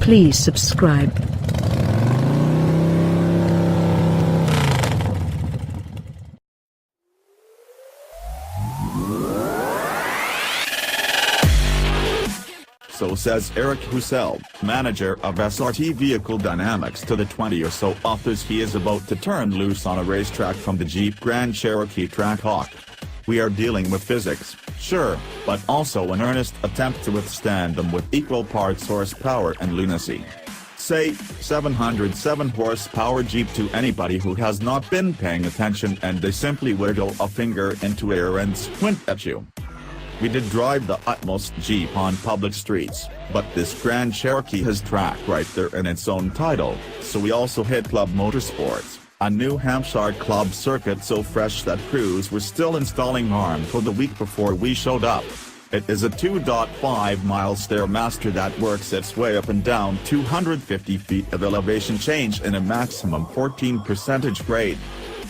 Please subscribe. So says Eric Heuschele, manager of SRT Vehicle Dynamics, to the 20 or so authors he is about to turn loose on a racetrack from the Jeep Grand Cherokee Trackhawk. We are dealing with physics, sure, but also an earnest attempt to withstand them with equal parts horsepower and lunacy. Say, 707 horsepower Jeep to anybody who has not been paying attention, and they simply wiggle a finger into air and squint at you. We did drive the utmost Jeep on public streets, but this Grand Cherokee has track right there in its own title, so we also hit Club Motorsports, a new Hampshire club circuit so fresh that crews were still installing Armco the week before we showed up. It is a 2.5-mile StairMaster that works its way up and down 250 feet of elevation change in a maximum 14% grade.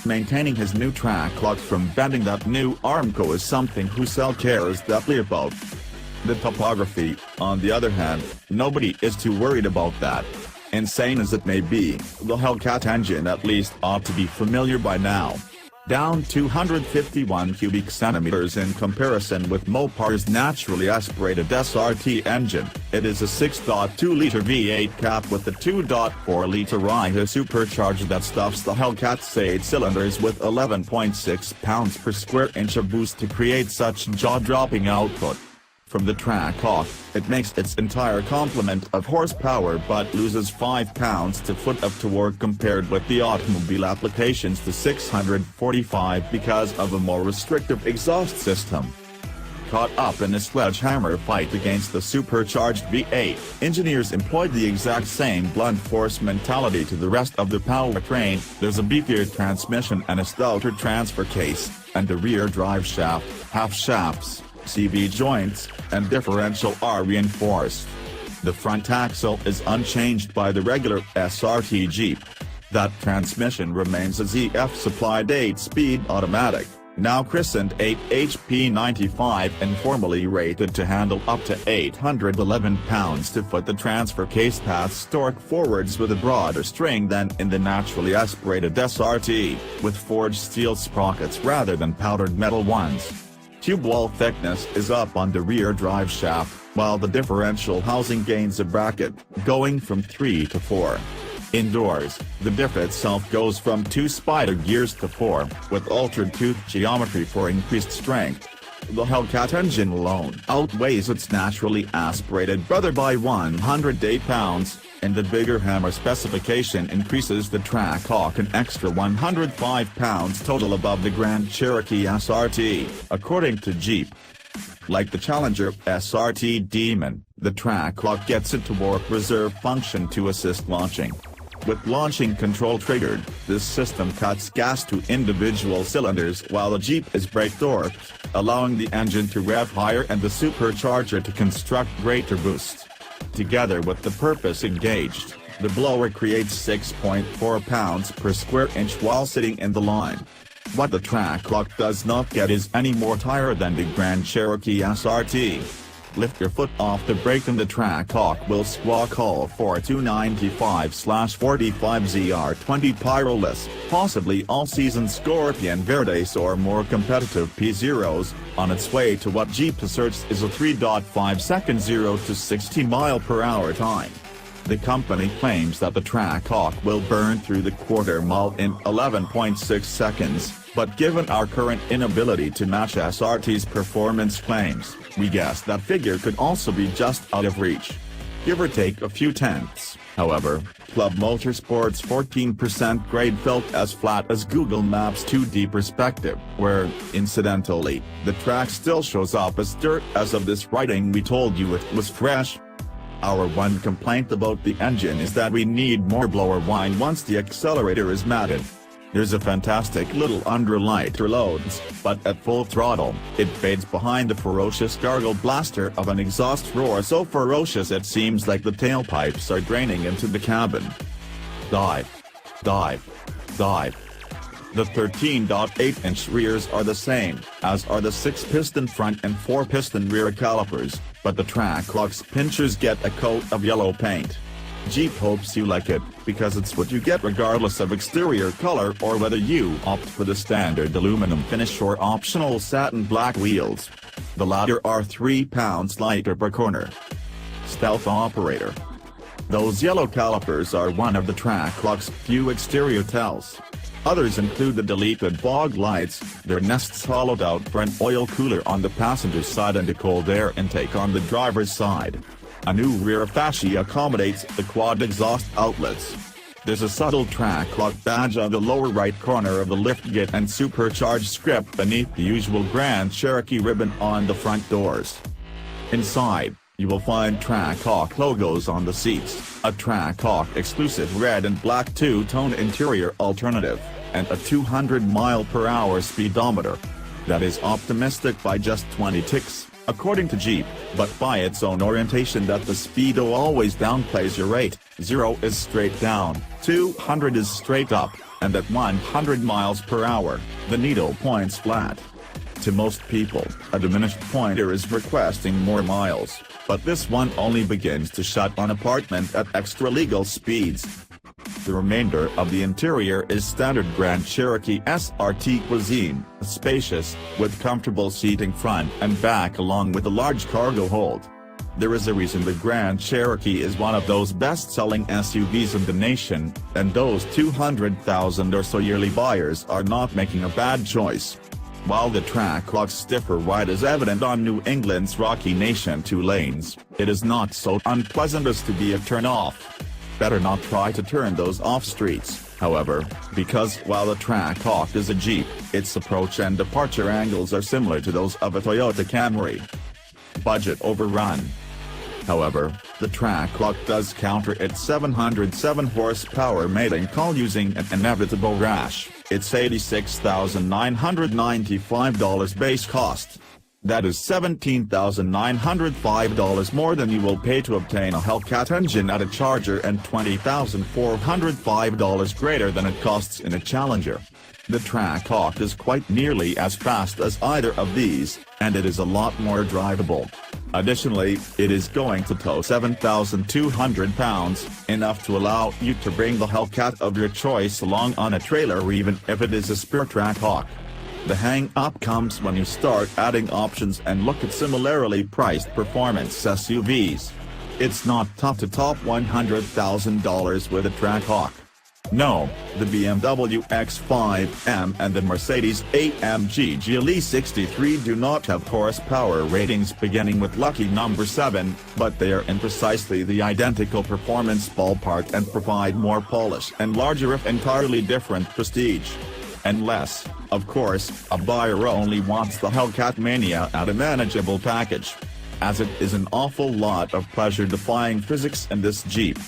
Maintaining his new Trackhawk from bending that new Armco is something Heuschele cares deeply about. The topography, on the other hand, nobody is too worried about that. Insane as it may be, the Hellcat engine at least ought to be familiar by now. Down 251 cubic centimeters in comparison with Mopar's naturally aspirated SRT engine, it is a 6.2-liter V8 cap with a 2.4-liter Heuschele supercharger that stuffs the Hellcat's 8 cylinders with 11.6 pounds per square inch of boost to create such jaw-dropping output. From the Trackhawk, it makes its entire complement of horsepower but loses 5 pounds to foot of torque compared with the automobile applications to 645 because of a more restrictive exhaust system. Caught up in a sledgehammer fight against the supercharged V8, engineers employed the exact same blunt force mentality to the rest of the powertrain. There's a beefier transmission and a stouter transfer case, and the rear drive shaft, half shafts, CV joints, and differential are reinforced. The front axle is unchanged by the regular SRT Jeep. That transmission remains a ZF-supplied 8-speed automatic, now christened 8HP95 and formally rated to handle up to 811 pounds-to-foot. The transfer case paths torque forwards with a broader string than in the naturally aspirated SRT, with forged steel sprockets rather than powdered metal ones. Tube wall thickness is up on the rear drive shaft, while the differential housing gains a bracket, going from 3 to 4. Indoors, the diff itself goes from 2 spider gears to 4, with altered tooth geometry for increased strength. The Hellcat engine alone outweighs its naturally aspirated brother by 108 pounds, and the bigger hammer specification increases the Trackhawk an extra 105 pounds total above the Grand Cherokee SRT, according to Jeep. Like the Challenger SRT Demon, the Trackhawk gets a torque reserve function to assist launching. With launching control triggered, this system cuts gas to individual cylinders while the Jeep is brake-torqued, allowing the engine to rev higher and the supercharger to construct greater boost. Together with the purpose engaged, the blower creates 6.4 pounds per square inch while sitting in the line. What the Trackhawk does not get is any more tire than the Grand Cherokee SRT. Lift your foot off the brake and the Trackhawk will squawk all for 295/45ZR20 Pyroless, possibly all-season Scorpion Verdes or more competitive P0s, on its way to what Jeep asserts is a 3.5-second 0 to 60 mph time. The company claims that the Trackhawk will burn through the quarter-mile in 11.6 seconds, but given our current inability to match SRT's performance claims, we guess that figure could also be just out of reach. Give or take a few tenths, however, Club Motorsports' 14% grade felt as flat as Google Maps 2D perspective, where, incidentally, the track still shows up as dirt as of this writing. We told you it was fresh. Our one complaint about the engine is that we need more blower whine once the accelerator is matted. There's a fantastic little underlighter loads, but at full throttle, it fades behind the ferocious gargle blaster of an exhaust roar so ferocious it seems like the tailpipes are draining into the cabin. Dive. Dive. Dive. The 13.8-inch rears are the same, as are the 6-piston front and 4-piston rear calipers, but the Trackhawk's pinchers get a coat of yellow paint. Jeep hopes you like it, because it's what you get regardless of exterior color or whether you opt for the standard aluminum finish or optional satin black wheels. The latter are 3 pounds lighter per corner. Stealth operator. Those yellow calipers are one of the Trackhawk's few exterior tells. Others include the deleted fog lights, their nests hollowed out for an oil cooler on the passenger side and a cold air intake on the driver's side. A new rear fascia accommodates the quad exhaust outlets. There's a subtle Trackhawk badge on the lower right corner of the liftgate and supercharged script beneath the usual Grand Cherokee ribbon on the front doors. Inside, you will find Trackhawk logos on the seats, a Trackhawk exclusive red and black two-tone interior alternative, and a 200-mile-per-hour speedometer. That is optimistic by just 20 ticks, according to Jeep, but by its own orientation that the speedo always downplays your rate. 0 is straight down, 200 is straight up, and at 100 miles per hour, the needle points flat. To most people, a diminished pointer is requesting more miles, but this one only begins to shut on apartment at extra-legal speeds. The remainder of the interior is standard Grand Cherokee SRT cuisine, spacious, with comfortable seating front and back along with a large cargo hold. There is a reason the Grand Cherokee is one of those best-selling SUVs in the nation, and those 200,000 or so yearly buyers are not making a bad choice. While the Trackhawk's stiffer ride is evident on New England's Rocky Nation 2 lanes, it is not so unpleasant as to be a turn-off. Better not try to turn those off streets, however, because while the Trackhawk is a Jeep, its approach and departure angles are similar to those of a Toyota Camry. Budget overrun. However, the Trackhawk does counter its 707 horsepower mating call using an inevitable rash, its $86,995 base cost. That is $17,905 more than you will pay to obtain a Hellcat engine at a Charger and $20,405 greater than it costs in a Challenger. The Trackhawk is quite nearly as fast as either of these, and it is a lot more drivable. Additionally, it is going to tow 7,200 pounds, enough to allow you to bring the Hellcat of your choice along on a trailer even if it is a spare Trackhawk. The hang-up comes when you start adding options and look at similarly priced performance SUVs. It's not tough to top $100,000 with a Trackhawk. No, the BMW X5M and the Mercedes-AMG GLE 63 do not have horsepower ratings beginning with lucky number 7, but they are in precisely the identical performance ballpark and provide more polish and larger if entirely different prestige. Unless, of course, a buyer only wants the Hellcat mania at a manageable package. As it is an awful lot of pleasure defying physics in this Jeep.